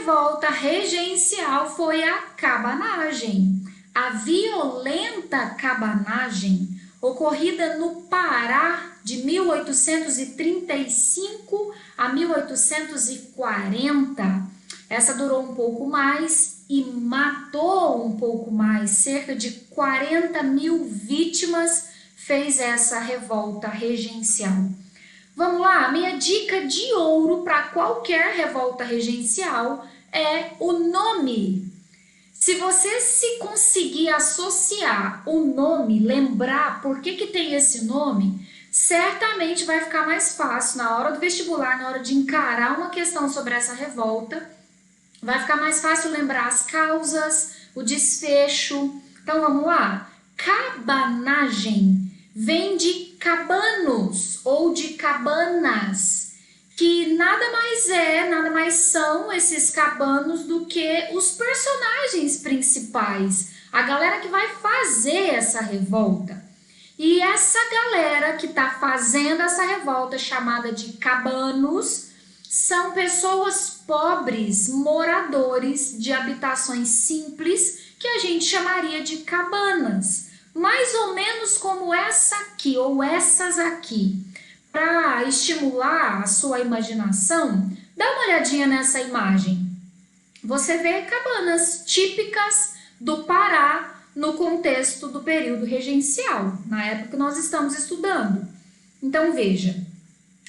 revolta regencial foi a cabanagem. A violenta cabanagem, ocorrida no Pará de 1835 a 1840, essa durou um pouco mais e matou um pouco mais, cerca de 40 mil vítimas fez essa revolta regencial. Vamos lá, minha dica de ouro para qualquer revolta regencial é o nome. Se você se conseguir associar o nome, lembrar por que tem esse nome, certamente vai ficar mais fácil na hora do vestibular, na hora de encarar uma questão sobre essa revolta. Vai ficar mais fácil lembrar as causas, o desfecho. Então vamos lá. Cabanagem vem de cabanos ou de cabanas, que nada mais são esses cabanos do que os personagens principais, a galera que vai fazer essa revolta. E essa galera que está fazendo essa revolta, chamada de cabanos, são pessoas pobres, moradores de habitações simples, que a gente chamaria de cabanas, mais ou menos como essa aqui ou essas aqui. Para estimular a sua imaginação, dá uma olhadinha nessa imagem. Você vê cabanas típicas do Pará no contexto do período regencial, na época que nós estamos estudando. Então veja,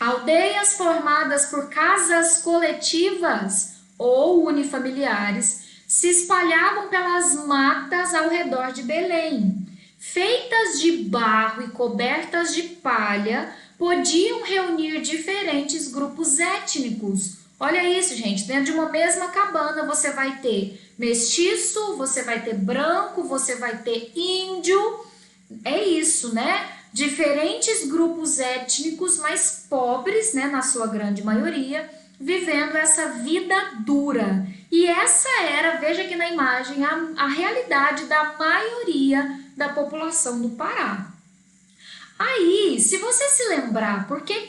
aldeias formadas por casas coletivas ou unifamiliares se espalhavam pelas matas ao redor de Belém. Feitas de barro e cobertas de palha, podiam reunir diferentes grupos étnicos. Olha isso, gente, dentro de uma mesma cabana você vai ter mestiço, você vai ter branco, você vai ter índio. É isso, né? Diferentes grupos étnicos mais pobres, né, na sua grande maioria, vivendo essa vida dura. E essa era, veja aqui na imagem, a realidade da maioria da população do Pará. Aí, se você se lembrar, por que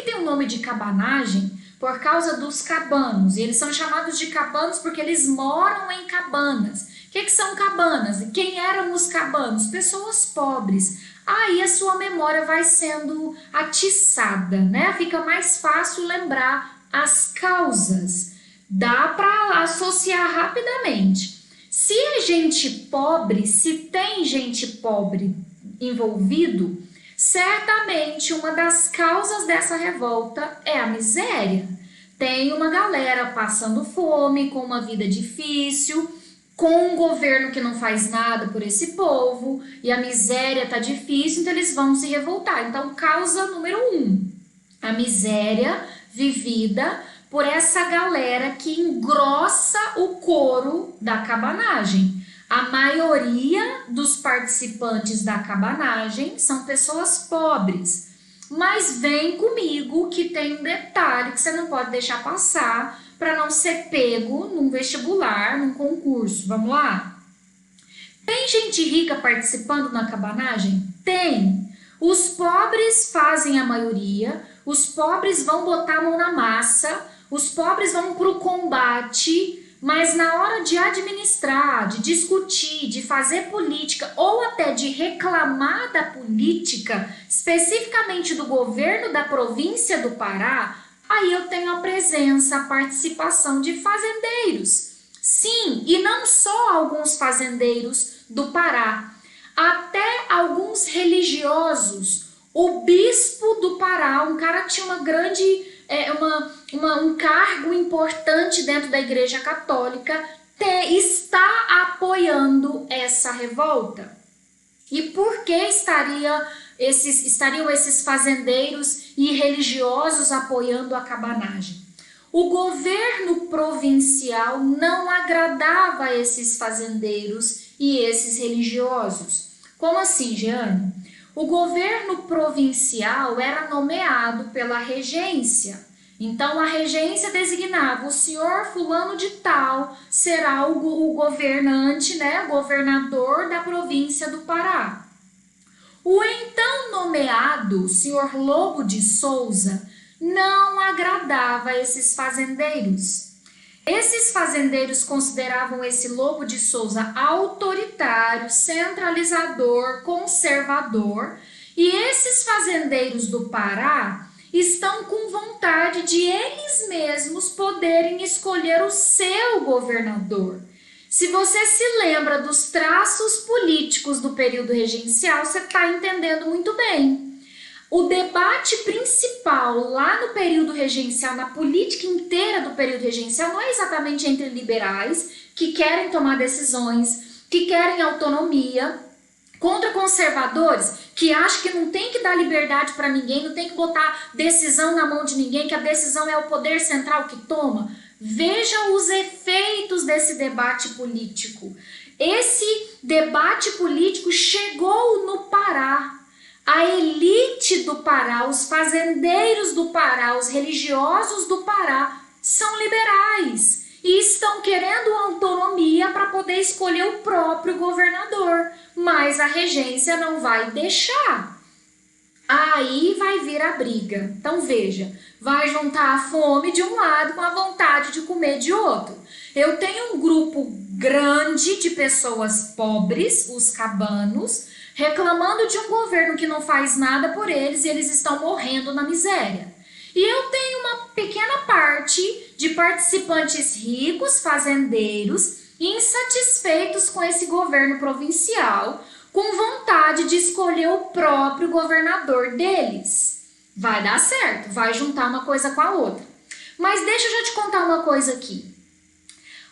tem o nome de cabanagem? Por causa dos cabanos. E eles são chamados de cabanos porque eles moram em cabanas. O que são cabanas? E quem eram os cabanos? Pessoas pobres. Aí a sua memória vai sendo atiçada, né? Fica mais fácil lembrar as causas. Dá para associar rapidamente. Se é gente pobre, se tem gente pobre envolvido, certamente uma das causas dessa revolta é a miséria. Tem uma galera passando fome, com uma vida difícil, com um governo que não faz nada por esse povo, e a miséria tá difícil, então eles vão se revoltar. Então, causa número 1, a miséria vivida por essa galera que engrossa o coro da cabanagem. A maioria dos participantes da cabanagem são pessoas pobres. Mas vem comigo que tem um detalhe que você não pode deixar passar para não ser pego num vestibular, num concurso. Vamos lá? Tem gente rica participando na cabanagem? Tem. Os pobres fazem a maioria, os pobres vão botar a mão na massa, os pobres vão para o combate. Mas na hora de administrar, de discutir, de fazer política ou até de reclamar da política, especificamente do governo da província do Pará, aí eu tenho a presença, a participação de fazendeiros. Sim, e não só alguns fazendeiros do Pará, até alguns religiosos. O bispo do Pará, um cara que tinha uma grande... um cargo importante dentro da Igreja Católica, está apoiando essa revolta. E por que estariam esses fazendeiros e religiosos apoiando a cabanagem? O governo provincial não agradava a esses fazendeiros e esses religiosos. Como assim, Jeane? O governo provincial era nomeado pela regência. Então, a regência designava o senhor fulano de tal será o governante, né, governador da província do Pará. O então nomeado senhor Lobo de Souza não agradava a esses fazendeiros. Esses fazendeiros consideravam esse Lobo de Souza autoritário, centralizador, conservador, e esses fazendeiros do Pará estão com vontade de eles mesmos poderem escolher o seu governador. Se você se lembra dos traços políticos do período regencial, você está entendendo muito bem. O debate principal lá no período regencial, na política inteira do período regencial, não é exatamente entre liberais, que querem tomar decisões, que querem autonomia, contra conservadores, que acham que não tem que dar liberdade para ninguém, não tem que botar decisão na mão de ninguém, que a decisão é o poder central que toma. Veja os efeitos desse debate político. Esse debate político chegou no Pará. A elite do Pará, os fazendeiros do Pará, os religiosos do Pará são liberais e estão querendo autonomia para poder escolher o próprio governador, mas a regência não vai deixar. Aí vai vir a briga. Então veja, vai juntar a fome de um lado com a vontade de comer de outro. Eu tenho um grupo grande de pessoas pobres, os cabanos, reclamando de um governo que não faz nada por eles e eles estão morrendo na miséria. E eu tenho uma pequena parte de participantes ricos, fazendeiros, insatisfeitos com esse governo provincial, com vontade de escolher o próprio governador deles. Vai dar certo, vai juntar uma coisa com a outra. Mas deixa eu já te contar uma coisa aqui.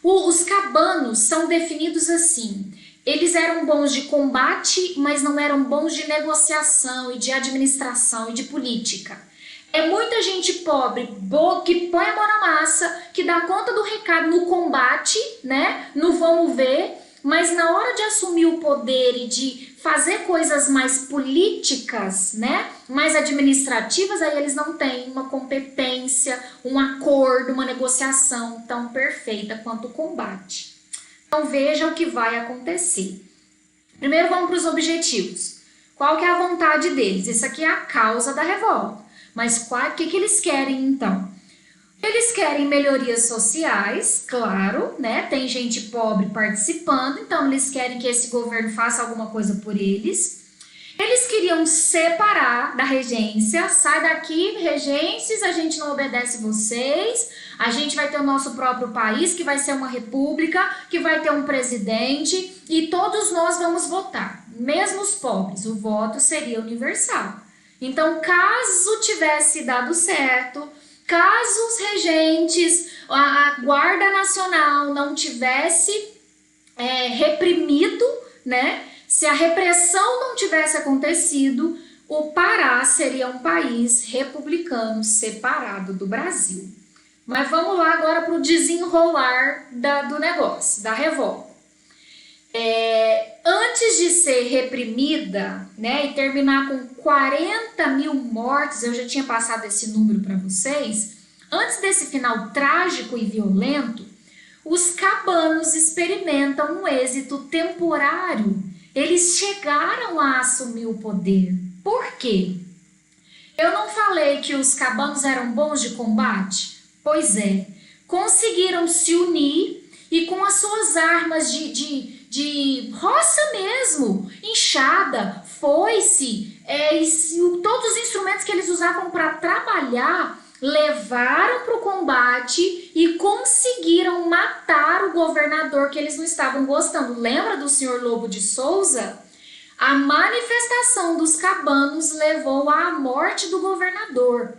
Os cabanos são definidos assim. Eles eram bons de combate, mas não eram bons de negociação e de administração e de política. É muita gente pobre, que põe a mão na massa, que dá conta do recado no combate, né? No vamos ver, mas na hora de assumir o poder e de fazer coisas mais políticas, né? Mais administrativas, aí eles não têm uma competência, um acordo, uma negociação tão perfeita quanto o combate. Então veja o que vai acontecer. Primeiro vamos para os objetivos. Qual que é a vontade deles? Isso aqui é a causa da revolta. Mas o que eles querem então? Eles querem melhorias sociais, claro, né? Tem gente pobre participando, então eles querem que esse governo faça alguma coisa por eles. Eles queriam separar da regência, sai daqui, regências, a gente não obedece vocês, a gente vai ter o nosso próprio país, que vai ser uma república, que vai ter um presidente e todos nós vamos votar, mesmo os pobres, o voto seria universal. Então, caso tivesse dado certo, caso os regentes, a Guarda Nacional não tivesse reprimido, né? Se a repressão não tivesse acontecido, o Pará seria um país republicano separado do Brasil. Mas vamos lá agora para o desenrolar do negócio, da revolta. Antes de ser reprimida, né, e terminar com 40 mil mortes, eu já tinha passado esse número para vocês, antes desse final trágico e violento, os cabanos experimentam um êxito temporário. Eles chegaram a assumir o poder. Por quê? Eu não falei que os cabanos eram bons de combate? Pois é, conseguiram se unir e com as suas armas de roça mesmo, enxada, foice, todos os instrumentos que eles usavam para trabalhar, levaram para o combate e conseguiram matar o governador que eles não estavam gostando. Lembra do senhor Lobo de Souza? A manifestação dos cabanos levou à morte do governador.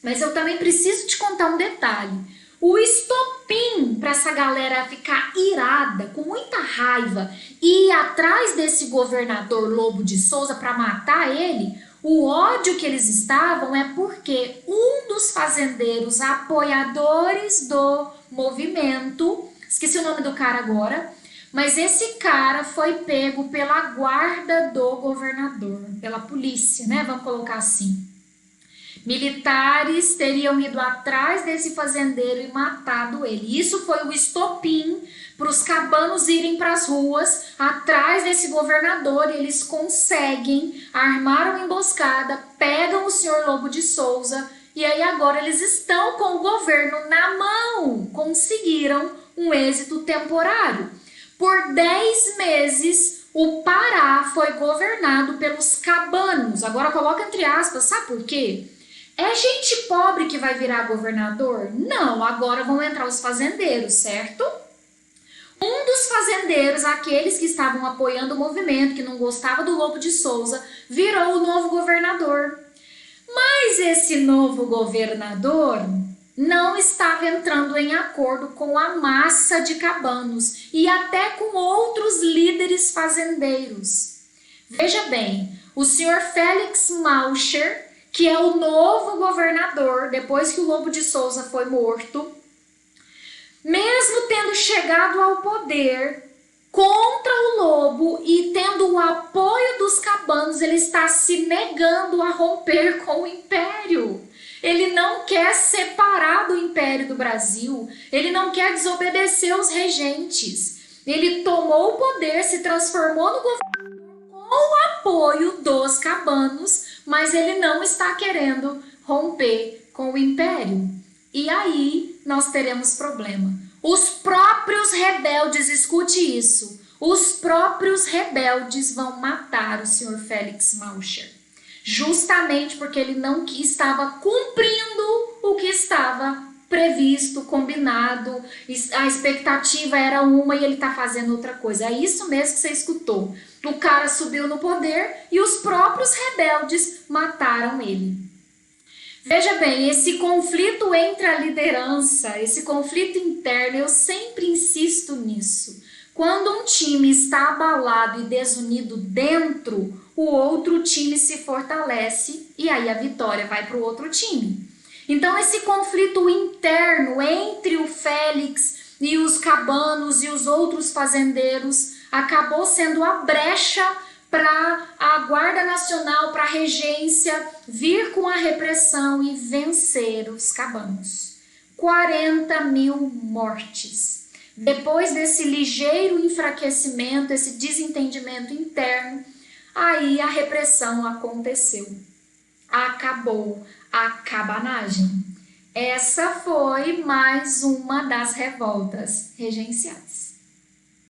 Mas eu também preciso te contar um detalhe. O estopim para essa galera ficar irada, com muita raiva, e ir atrás desse governador Lobo de Souza para matar ele, o ódio que eles estavam é porque um dos fazendeiros apoiadores do movimento, esqueci o nome do cara agora, mas esse cara foi pego pela guarda do governador, pela polícia, né? Vamos colocar assim. Militares teriam ido atrás desse fazendeiro e matado ele. Isso foi o estopim para os cabanos irem para as ruas atrás desse governador. E eles conseguem, armaram uma emboscada, pegam o senhor Lobo de Souza. E aí agora eles estão com o governo na mão, com conseguiram um êxito temporário. Por 10 meses, o Pará foi governado pelos cabanos. Agora coloca entre aspas, sabe por quê? É gente pobre que vai virar governador? Não, agora vão entrar os fazendeiros, certo? Um dos fazendeiros, aqueles que estavam apoiando o movimento, que não gostava do Lobo de Souza, virou o novo governador. Mas esse novo governador não estava entrando em acordo com a massa de cabanos e até com outros líderes fazendeiros. Veja bem, o senhor Félix Malcher, que é o novo governador, depois que o Lobo de Souza foi morto, mesmo tendo chegado ao poder contra o Lobo e tendo o apoio dos cabanos, ele está se negando a romper com o império. Ele não quer separar do Império do Brasil, ele não quer desobedecer os regentes. Ele tomou o poder, se transformou no governador com o apoio dos cabanos, mas ele não está querendo romper com o Império. E aí nós teremos problema. Os próprios rebeldes, escute isso, os próprios rebeldes vão matar o senhor Félix Malcher. Justamente porque ele não estava cumprindo o que estava previsto, combinado, a expectativa era uma e ele está fazendo outra coisa. É isso mesmo que você escutou. O cara subiu no poder e os próprios rebeldes mataram ele. Veja bem, esse conflito entre a liderança, esse conflito interno, eu sempre insisto nisso. Quando um time está abalado e desunido dentro, o outro time se fortalece e aí a vitória vai para o outro time. Então esse conflito interno entre o Félix e os cabanos e os outros fazendeiros acabou sendo a brecha para a Guarda Nacional, para a regência vir com a repressão e vencer os cabanos. 40 mil mortes. Depois desse ligeiro enfraquecimento, esse desentendimento interno, aí a repressão aconteceu. Acabou a cabanagem. Essa foi mais uma das revoltas regenciais.